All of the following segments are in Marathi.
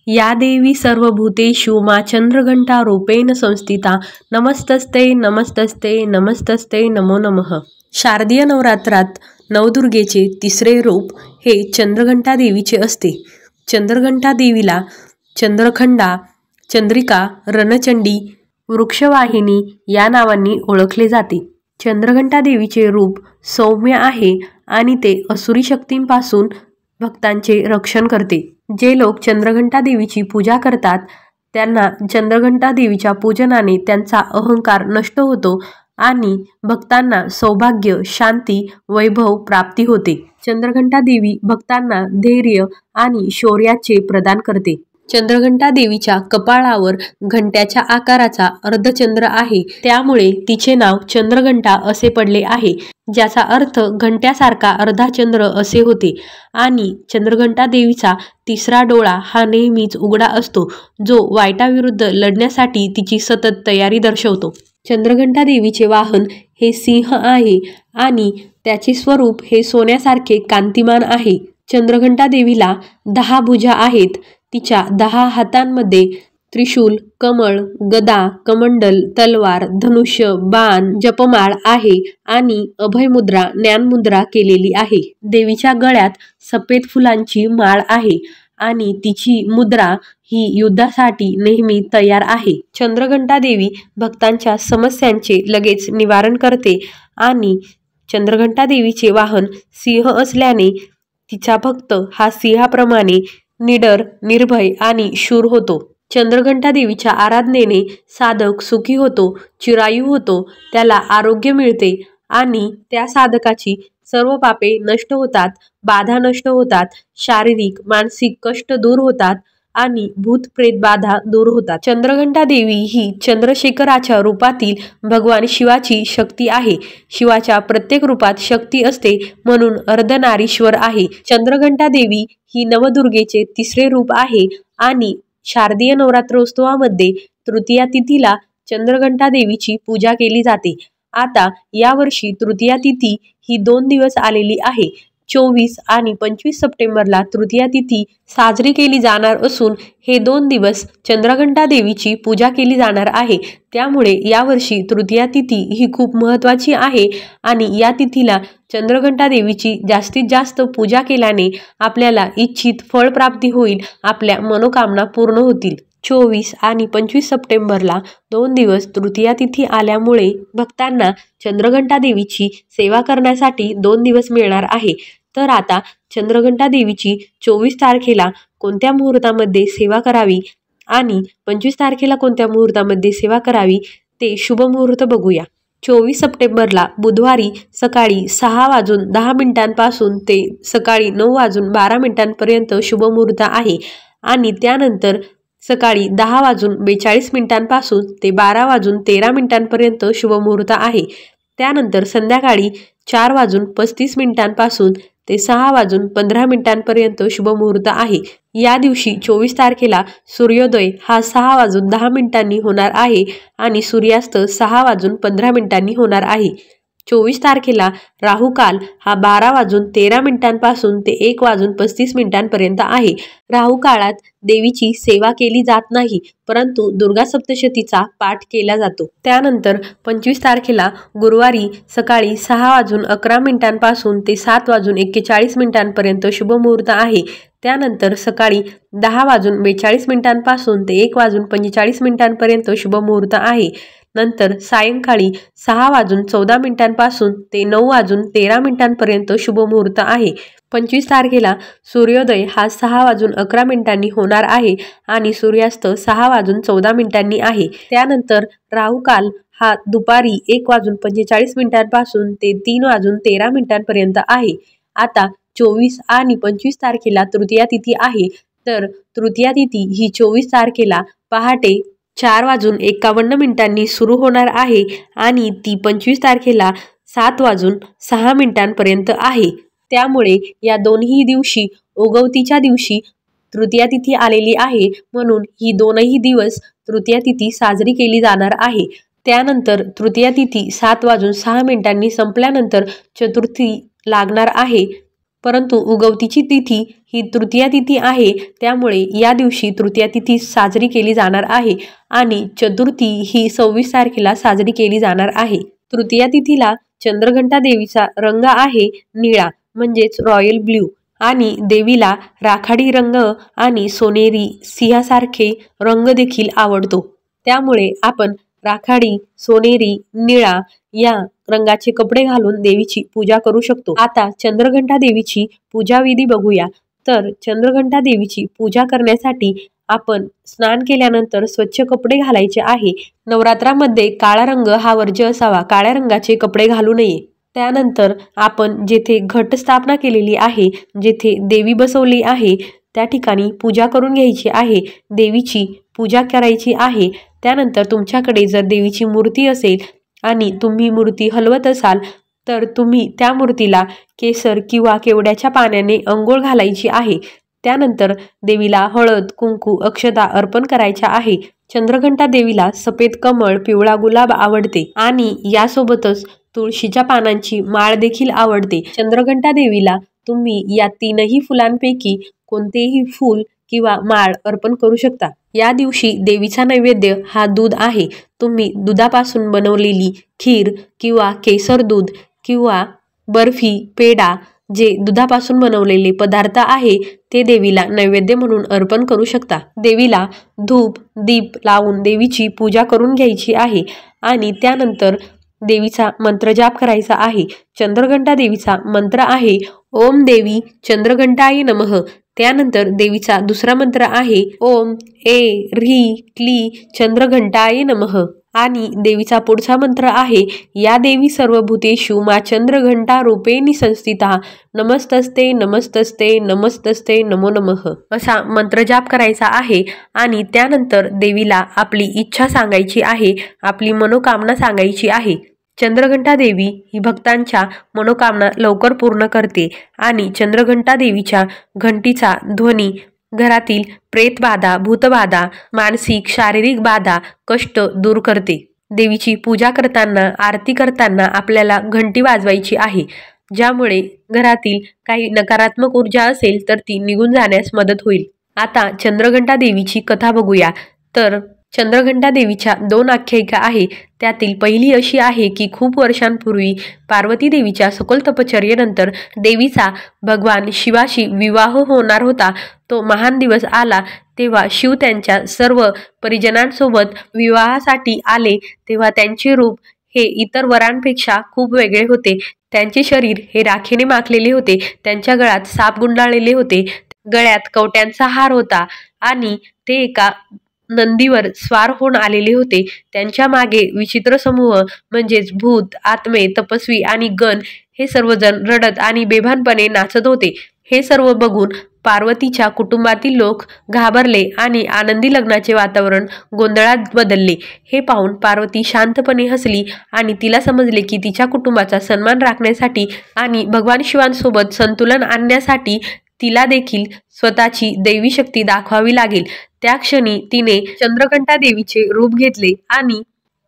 या देवी सर्वभूतेषु मा चंद्रघंटा रूपेण संस्थिता नमस्तस्ते नमस्तस्ते नमस्तस्ते नमो नमः। शारदीय नवरात्रात नवदुर्गेचे तिसरे रूप हे चंद्रघंटा देवीचे असते। चंद्रघंटा देवीला चंद्रखंडा, चंद्रिका, रणचंडी, वृक्षवाहिनी या नावांनी ओळखले जाते। चंद्रघंटा देवीचे रूप सौम्य आहे आणि ते असुरी शक्तींपासून भक्तांचे रक्षण करते। जे लोक चंद्रघंटा देवीची पूजा करतात त्यांना चंद्रघंटा देवीच्या पूजनाने त्यांचा अहंकार नष्ट होतो आणि भक्तांना सौभाग्य, शांती, वैभव प्राप्ती होते। चंद्रघंटा देवी भक्तांना धैर्य आणि शौर्याचे प्रदान करते। चंद्रघंटा देवीच्या कपाळावर घंट्याच्या आकाराचा अर्धचंद्र आहे, त्यामुळे तिचे नाव चंद्रघंटा असे पडले आहे, ज्याचा अर्थ घंट्यासारखा अर्धा चंद्र असे होते। आणि चंद्रघंटा देवीचा तिसरा डोळा हा नेहमीच उघडा असतो, जो वाईटाविरुद्ध लढण्यासाठी तिची सतत तयारी दर्शवतो। चंद्रघंटा देवीचे वाहन हे सिंह आहे आणि त्याचे स्वरूप हे सोन्यासारखे कांतिमान आहे। चंद्रघंटा देवीला 10 भुजा आहेत। तिच्या 10 हातांमध्ये त्रिशूल, कमळ, गदा, कमंडल, तलवार, धनुष्य, बाण, जपमाळ आहे आणि अभयमुद्रा, ज्ञानमुद्रा केलेली आहे। देवीच्या गळ्यात सफेद फुलांची माळ आहे आणि तिची मुद्रा ही युद्धासाठी नेहमी तयार आहे। चंद्रघंटा देवी भक्तांच्या समस्यांचे लगेच निवारण करते आणि चंद्रघंटा देवीचे वाहन सिंह असल्याने तिचा भक्त हा सिंहाप्रमाणे निडर, निर्भय आणि शूर होतो। चंद्रघंटा देवीच्या आराधनेने साधक सुखी होतो, चिरायू होतो, त्याला आरोग्य मिळते आणि त्या साधकाची सर्व पापे नष्ट होतात, बाधा नष्ट होतात, शारीरिक मानसिक कष्ट दूर होतात आणि भूत प्रेत बाधा दूर होतात। चंद्रघंटा देवी ही चंद्रशेखराच्या रूपातील भगवान शिवाची शक्ती आहे। शिवाच्या प्रत्येक रूपात शक्ती असते, म्हणून अर्धनारीश्वर आहे। चंद्रघंटा देवी ही नवदुर्गेचे तिसरे रूप आहे आणि शारदीय नवरात्रोत्सवामध्ये तृतीया तिथीला चंद्रघंटा देवीची पूजा केली जाते। आता यावर्षी तृतीया तिथी ही 2 दिवस आलेली आहे। 24 आणि 25 सप्टेंबरला तृतीया तिथी साजरी केली जाणार असून हे 2 दिवस चंद्रघंटा देवीची पूजा केली जाणार आहे। त्यामुळे यावर्षी तृतीया तिथी ही खूप महत्त्वाची आहे आणि या तिथीला चंद्रघंटा देवीची जास्तीत जास्त पूजा केल्याने आपल्याला इच्छित फळ प्राप्ती होईल, आपल्या मनोकामना पूर्ण होतील। 24 आणि 25 सप्टेंबरला 2 दिवस तृतीया तिथी आल्यामुळे भक्तांना चंद्रघंटा देवीची सेवा करण्यासाठी 2 दिवस मिळणार आहे। तर आता चंद्रघंटा देवीची 24 तारखेला कोणत्या मुहूर्तामध्ये सेवा करावी आणि 25 तारखेला कोणत्या मुहूर्तामध्ये सेवा करावी ते शुभ मुहूर्त बघूया। 24 सप्टेंबरला बुधवारी सकाळी 6:10 ते सकाळी 9:12 शुभ मुहूर्त आहे आणि त्यानंतर सकाळी 10:42 ते 12:13 शुभ मुहूर्त आहे। त्यानंतर संध्याकाळी 4:35 ते 6:15 शुभ मुहूर्त आहे। या दिवशी 24 तारखेला सूर्योदय हा 6:10 होणार आहे आणि सूर्यास्त 6:15 होणार आहे। 24 तारखेला राहुकाल हा 12:13 ते 1:35 आहे। राहुकाळात देवीची सेवा केली जात नाही, परंतु दुर्गा सप्तशतीचा पाठ केला जातो। त्यानंतर 25 तारखेला गुरुवारी सकाळी 6:11 ते 7:41 शुभ मुहूर्त आहे। त्यानंतर सकाळी 10:42 ते 1:45 शुभ मुहूर्त आहे। नंतर सायंकाळी 6:14 ते 9:13 शुभ मुहूर्त आहे। 25 तारखेला सूर्योदय हा 6:11 होणार आहे आणि सूर्यास्त 6:14 आहे। त्यानंतर राहुकाल हा दुपारी 1:45 ते 3:13 आहे। आता 24 आणि 25 तारखेला तृतीया तिथी आहे, तर तृतीया तिथी ही 24 तारखेला पहाटे 4:51 सुरू होणार आहे आणि ती 25 तारखेला 7:06 आहे। त्यामुळे या दोन्ही दिवशी ओगवतीच्या दिवशी तृतीया तिथी आलेली आहे, म्हणून ही 2ही दिवस तृतीया तिथी साजरी केली जाणार आहे। त्यानंतर तृतीया तिथी 7:06 संपल्यानंतर चतुर्थी लागणार आहे, परंतु उगवतीची तिथी ही तृतीया तिथी आहे, त्यामुळे या दिवशी तृतीया तिथी साजरी केली जाणार आहे आणि चतुर्थी ही 26 तारखेला साजरी केली जाणार आहे। तृतीया तिथीला चंद्रघंटा देवीचा रंग आहे निळा म्हणजेच रॉयल ब्ल्यू आणि देवीला राखाडी रंग आणि सोनेरी सिंहासारखे रंग देखील आवडतो, त्यामुळे आपण राखाडी, सोनेरी, निळा या रंगाचे कपडे घालून देवीची पूजा करू शकतो। आता चंद्रघंटा देवीची पूजा विधी बघूया। तर चंद्रघंटा देवीची पूजा करण्यासाठी आपण स्नान केल्यानंतर स्वच्छ कपडे घालायचे आहे। नवरात्रामध्ये काळा रंग हा वर्ज्य असावा, काळ्या रंगाचे कपडे घालू नये। त्यानंतर आपण जेथे घट स्थापना केलेली आहे, जेथे देवी बसवली आहे, त्या ठिकाणी पूजा करून घ्यायची आहे, देवीची पूजा करायची आहे। त्यानंतर तुमच्याकडे जर देवीची मूर्ती असेल आणि तुम्ही मूर्ती हलवत असाल तर तुम्ही त्या मूर्तीला केसर किंवा केवड्याच्या पाण्याने अंघोळ घालायची आहे। त्यानंतर देवीला हळद, कुंकू, अक्षता अर्पण करायच्या आहे। चंद्रघंटा देवीला सफेद कमळ, पिवळा गुलाब आवडते आणि यासोबतच तुळशीच्या पानांची माळ देखील आवडते। चंद्रघंटा देवीला तुम्ही या तीनही फुलांपैकी कोणतेही फूल किंवा माळ अर्पण करू शकता। या दिवशी देवीचा नैवेद्य हा दूध आहे। तुम्ही दुधापासून बनवलेली खीर किंवा केसर दूध किंवा बर्फी, पेढा जे दुधापासून बनवलेले पदार्थ आहे ते देवीला नैवेद्य म्हणून अर्पण करू शकता। देवीला धूप, दीप लावून देवीची पूजा करून घ्यायची आहे आणि त्यानंतर देवीचा मंत्र जाप करायचा आहे। चंद्रघंटा देवीचा मंत्र आहे ओम देवी चंद्रघंटाय नमः। त्यानंतर देवीचा दुसरा मंत्र आहे ओम ए ह्री क्ली चंद्रघंटाय नमः आणि देवीचा पुढचा मंत्र आहे या देवी सर्वभूतेषु मा चंद्रघंटा रूपेणी संस्थिता नमस्तस्ते नमस्तस्ते नमस्तस्ते नमो नमः असा मंत्र जाप करायचा आहे आणि त्यानंतर देवीला आपली इच्छा सांगायची आहे, आपली मनोकामना सांगायची आहे। चंद्रघंटा देवी ही भक्तांच्या मनोकामना लवकर पूर्ण करते आणि चंद्रघंटा देवीच्या घंटीचा ध्वनी घरातील प्रेतबाधा, भूतबाधा, मानसिक शारीरिक बाधा, कष्ट दूर करते। देवीची पूजा करताना, आरती करताना आपल्याला घंटी वाजवायची आहे, ज्यामुळे घरातील काही नकारात्मक ऊर्जा असेल तर ती निघून जाण्यास मदत होईल। आता चंद्रघंटा देवीची कथा बघूया। तर चंद्रघंटा देवीच्या 2 आख्यायिका आहे। त्यातील पहिली अशी आहे की खूप वर्षांपूर्वी पार्वती देवीच्या सखोल तपश्चर्येनंतर देवीचा भगवान शिवाशी विवाह होणार होता। तो महान दिवस आला तेव्हा शिव त्यांच्या सर्व परिजनांसोबत विवाहासाठी आले, तेव्हा त्यांचे रूप हे इतर वरांपेक्षा खूप वेगळे होते। त्यांचे शरीर हे राखेने माखलेले होते, त्यांच्या गळ्यात साप गुंडाळलेले होते, गळ्यात कवट्यांचा हार होता आणि ते एका नंदीवर स्वार होऊन आलेले होते। त्यांच्या मागे विचित्र समूह म्हणजेच भूत, आत्मे, तपस्वी आणि गण हे सर्वजण रडत आणि बेभानपणे नाचत होते। हे सर्व बघून पार्वतीच्या कुटुंबातील लोक घाबरले आणि आनंदी लग्नाचे वातावरण गोंधळात बदलले। हे पाहून पार्वती शांतपणे हसली आणि तिला समजले की तिच्या कुटुंबाचा सन्मान राखण्यासाठी आणि भगवान शिवांसोबत संतुलन आणण्यासाठी तिला देखील स्वतःची दैवी शक्ती दाखवावी लागेल। त्या क्षणी तिने चंद्रघंटा देवीचे रूप घेतले आणि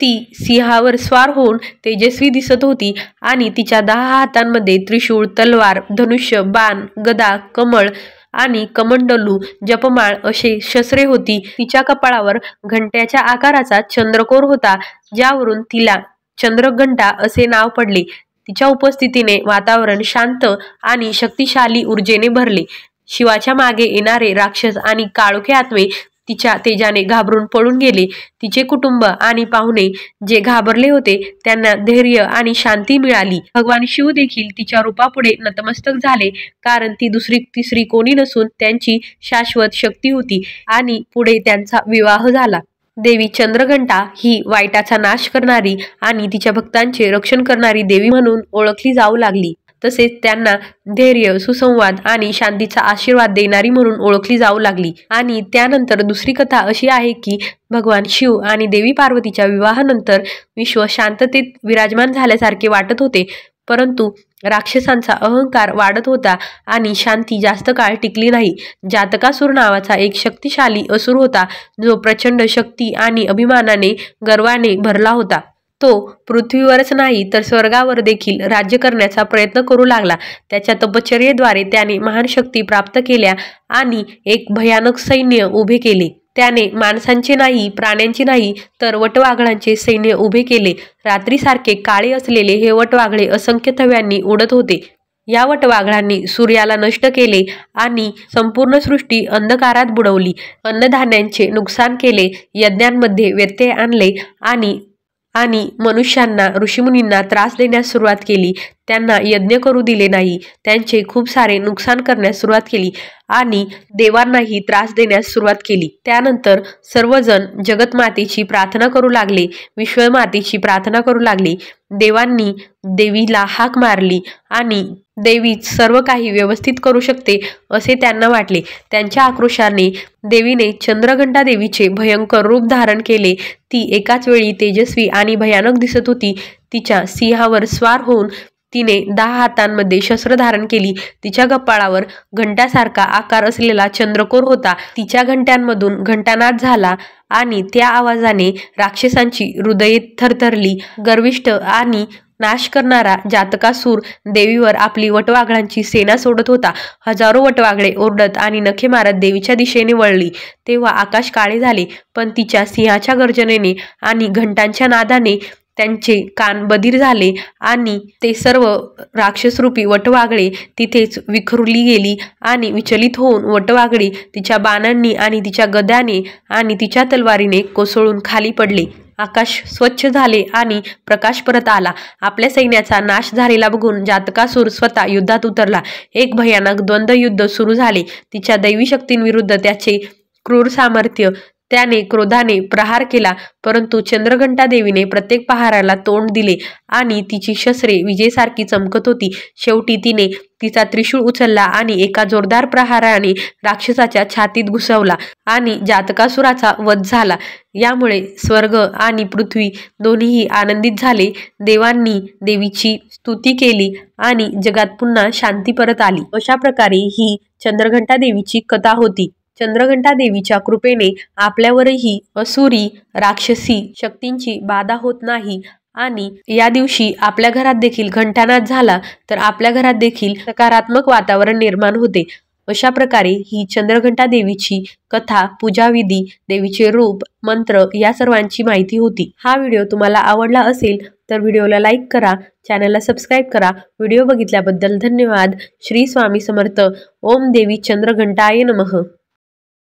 ती सिंहावर स्वार होऊन तेजस्वी दिसत होती आणि तिच्या 10 हातांमध्ये त्रिशूळ, तलवार, धनुष्य, बाण, गदा, कमळ आणि कमंडलू, जपमाळ असे शस्त्रे होती। तिच्या कपाळावर घंट्याच्या आकाराचा चंद्रकोर होता, ज्यावरून तिला चंद्रघंटा असे नाव पडले। तिच्या उपस्थितीने वातावरण शांत आणि शक्तिशाली ऊर्जेने भरले। शिवाच्या मागे येणारे राक्षस आणि काळोखे आत्मे तिच्या तेजाने घाबरून पळून गेले। तिचे कुटुंब आणि पाहुणे जे घाबरले होते त्यांना धैर्य आणि शांती मिळाली। भगवान शिव देखील तिच्या रूपापुढे नतमस्तक झाले, कारण ती दुसरी तिसरी कोणी नसून त्यांची शाश्वत शक्ती होती आणि पुढे त्यांचा विवाह झाला। देवी चंद्रघंटा ही वाईटाचा नाश करणारी आणि तिच्या भक्तांचे रक्षण करणारी देवी म्हणून ओळखली जाऊ लागली। तसेच त्यांना धैर्य, सुसंवाद आणि शांतीचा आशीर्वाद देणारी म्हणून ओळखली जाऊ लागली। आणि त्यानंतर दुसरी कथा अशी आहे की भगवान शिव आणि देवी पार्वतीच्या विवाहानंतर विश्व शांततेत विराजमान झाल्यासारखे वाटत होते, परंतु राक्षसांचा अहंकार वाढत होता आणि शांती जास्त काळ टिकली नाही। जातकासुर नावाचा एक शक्तिशाली असुर होता, जो प्रचंड शक्ती आणि अभिमानाने, गर्वाने भरला होता। तो पृथ्वीवरच नाही तर स्वर्गावर देखील राज्य करण्याचा प्रयत्न करू लागला। त्याच्या तपश्चर्येद्वारे त्याने महान शक्ती प्राप्त केल्या आणि एक भयानक सैन्य उभे केले। त्याने माणसांचे नाही, प्राण्यांचे नाही, तर वटवाघळांचे सैन्य उभे केले। रात्रीसारखे काळे असलेले हे वटवाघळे असंख्य थव्यांनी उडत होते। या वटवाघळांनी सूर्याला नष्ट केले आणि संपूर्ण सृष्टी अंधकारात बुडवली। अन्नधान्यांचे नुकसान केले, यज्ञांमध्ये व्यत्यय आणले आणि मनुष्यांना, ऋषीमुनींना त्रास देण्यास सुरुवात केली। त्यांना यज्ञ करू दिले नाही, त्यांचे खूप सारे नुकसान करण्यास सुरुवात केली आणि देवांनाही त्रास देण्यास सुरुवात केली। त्यानंतर सर्वजण जगतमातेची प्रार्थना करू लागले, विश्वमातेची प्रार्थना करू लागले। देवांनी देवीला हाक मारली आणि देवीच सर्व काही व्यवस्थित करू शकते असे त्यांना वाटले। त्यांच्या आक्रोशाने देवीने चंद्रघंटा देवीचे भयंकर रूप धारण केले। ती एकाच वेळी तेजस्वी आणि भयानक दिसत होती। तिच्या सिंहावर स्वार होऊन तिने 10 हातांमध्ये शस्त्र धारण केली। तिच्या कपाळावर घंटासारखा आकार असलेला चंद्रकोर होता। तिच्या घंट्यांमधून घंटानाद झाला आणि त्या आवाजाने राक्षसांची हृदये थरथरली। गर्विष्ठ आणि नाश करणारा जातकासूर देवीवर आपली वटवाघळांची सेना सोडत होता। हजारो वटवाघळे ओरडत आणि नखे मारत देवीच्या दिशेने वळली। तेव्हा आकाश काळे झाले, पण तिच्या सिंहाच्या गर्जनेने आणि घंटांच्या नादाने त्यांचे कान बधीर झाले आणि ते सर्व राक्षसरूपी वटवाघळे तिथेच विखुरली गेली आणि विचलित होऊन वटवाघळे तिच्या बाणांनी आणि तिच्या गदाने आणि तिच्या तलवारीने कोसळून खाली पडले। आकाश स्वच्छ झाले आणि प्रकाश परत आला। आपल्या सैन्याचा नाश झालेला बघून जातकासूर स्वतः युद्धात उतरला। एक भयानक द्वंद्वयुद्ध सुरू झाले। तिच्या दैवी शक्तींविरुद्ध त्याचे क्रूर सामर्थ्य। त्याने क्रोधाने प्रहार केला, परंतु चंद्रघंटा देवीने प्रत्येक प्रहाराला तोंड दिले आणि तिची शस्त्रे विजेसारखी चमकत होती। शेवटी तिने तिचा त्रिशूळ उचलला आणि एका जोरदार प्रहाराने राक्षसाच्या छातीत घुसवला आणि जातकासुराचा वध झाला। यामुळे स्वर्ग आणि पृथ्वी दोन्हीही आनंदित झाले। देवांनी देवीची स्तुती केली आणि जगात पुन्हा शांती परत आली। अशा प्रकारे ही चंद्रघंटा देवीची कथा होती। चंद्रघंटा देवीच्या कृपेने आपल्यावरही असुरी, राक्षसी शक्तींची बाधा होत नाही आणि या दिवशी आपल्या घरात देखील घंटानाद झाला तर आपल्या घरात देखील सकारात्मक वातावरण निर्माण होते। अशा प्रकारे ही चंद्रघंटा देवीची कथा, पूजाविधी, देवीचे रूप, मंत्र या सर्वांची माहिती होती। हा व्हिडिओ तुम्हाला आवडला असेल तर व्हिडिओला लाईक करा, चॅनलला सबस्क्राईब करा। व्हिडिओ बघितल्याबद्दल धन्यवाद। श्री स्वामी समर्थ। ओम देवी चंद्रघंटाय नमः।